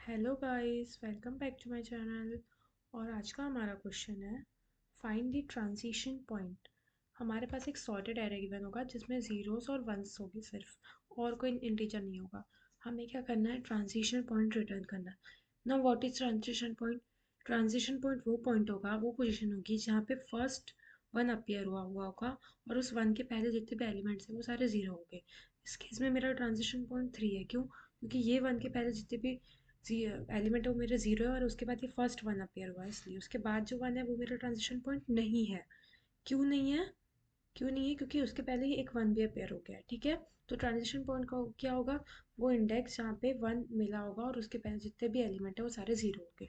Hello guys, welcome back to my channel. और आज का हमारा क्वेश्चन है फाइंड द ट्रांजिशन पॉइंट। हमारे पास एक सॉर्टेड एरे गिवन होगा जिसमें जीरोस और वंस होगी सिर्फ, और कोई इंटीजर नहीं होगा। हमें क्या करना है, ट्रांजिशन पॉइंट रिटर्न करना है। Now what is transition point? Transition point वो पॉइंट होगा, वो पोजीशन होगी जहाँ पे फर्स्ट वन अपीयर हुआ होगा और उस वन के पहले जितने भी एलिमेंट्स हैं वो सारे जीरो होंगे। इस केस में मेरा ट्रांजिशन पॉइंट 3 है। क्यों? क्योंकि ये वन के पहले जितने भी एलिमेंट है वो मेरा जीरो है और उसके बाद ये फर्स्ट वन अपीयर हुआ है, इसलिए उसके बाद जो वन है वो मेरा ट्रांजिशन पॉइंट नहीं है। क्यों नहीं है? क्यों नहीं है? क्योंकि उसके पहले ही एक वन भी अपीयर हो गया है। ठीक है, तो ट्रांजिशन पॉइंट का क्या होगा? वो इंडेक्स जहाँ पे वन मिला होगा और उसके पहले जितने भी एलिमेंट है वो सारे जीरो हो गए।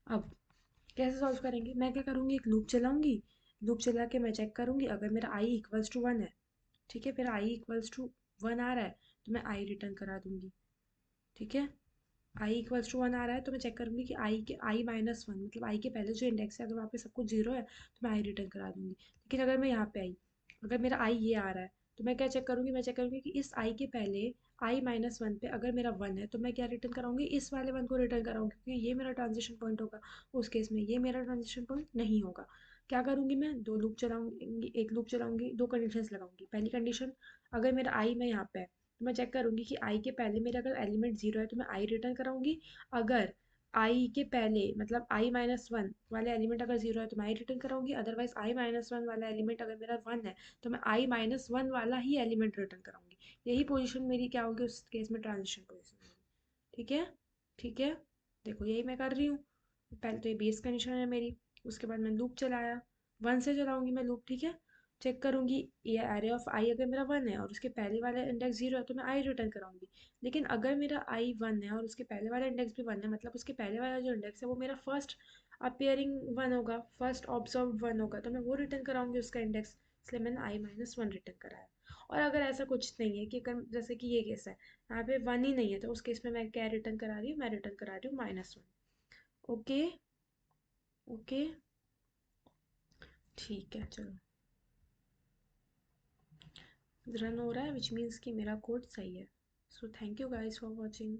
अब कैसे सॉल्व करेंगे? मैं क्या करूँगी, एक लूप चलाऊंगी। लूप चला के मैं चेक करूँगी, अगर मेरा आई इक्वल्स टू वन है, ठीक है, फिर आई इक्वल्स टू वन आ रहा है तो मैं आई रिटर्न करा दूंगी। ठीक है, आई इक्वल्स टू वन आ रहा है तो मैं चेक करूँगी कि आई माइनस वन, मतलब आई के पहले जो इंडेक्स है अगर वहाँ पे सब कुछ जीरो है तो मैं आई रिटर्न करा दूंगी। लेकिन अगर मैं यहाँ पे आई, अगर मेरा आई ये आ रहा है तो मैं क्या चेक करूँगी, मैं चेक करूँगी कि इस आई के पहले आई माइनस वन पे अगर मेरा वन है तो मैं क्या रिटर्न कराऊंगी, इस वाले वन को रिटर्न कराऊंगी, क्योंकि ये मेरा ट्रांजिशन पॉइंट होगा। उस केस में ये मेरा ट्रांजिशन पॉइंट नहीं होगा। क्या करूँगी, मैं दो लूप चलाऊंगी, एक लूप चलाऊंगी, दो कंडीशंस लगाऊंगी। पहली कंडीशन, अगर मेरा आई में यहाँ पे है तो मैं चेक करूँगी कि आई के पहले मेरा अगर एलिमेंट जीरो है तो मैं आई रिटर्न कराऊंगी। अगर आई के पहले मतलब आई माइनस वन वाले एलिमेंट अगर जीरो है तो मैं आई रिटर्न कराऊंगी। अदरवाइज आई माइनस वन वाला एलिमेंट अगर मेरा वन है तो मैं आई माइनस वन वाला ही एलिमेंट रिटर्न कराऊंगी। यही पोजीशन मेरी क्या होगी उस केस में, ट्रांजिशन पोजीशन होगी। ठीक है, ठीक है, देखो यही मैं कर रही हूँ। पहले तो ये बेस कंडीशन है मेरी, उसके बाद मैंने लूप चलाया, वन से चलाऊंगी मैं लूप। ठीक है, चेक करूंगी ये एरे ऑफ आई अगर मेरा वन है और उसके पहले वाला इंडेक्स जीरो है तो मैं आई रिटर्न कराऊंगी। लेकिन अगर मेरा आई वन है और उसके पहले वाला इंडेक्स भी वन है, मतलब उसके पहले वाला जो इंडेक्स है वो मेरा फर्स्ट अपियरिंग वन होगा, फर्स्ट ऑब्जर्व वन होगा, तो मैं वो रिटर्न कराऊंगी उसका इंडेक्स। इसलिए मैंने आई माइनस वन रिटर्न कराया। और अगर ऐसा कुछ नहीं है कि अगर जैसे कि ये केस है, यहाँ पे वन ही नहीं है, तो उस केस में मैं क्या रिटर्न करा रही हूँ, मैं रिटर्न करा रही हूँ माइनस वन। ओके, ओके, ठीक है, चलो रन हो रहा है, विच मीन्स कि मेरा कोड सही है। So thank you guys for watching.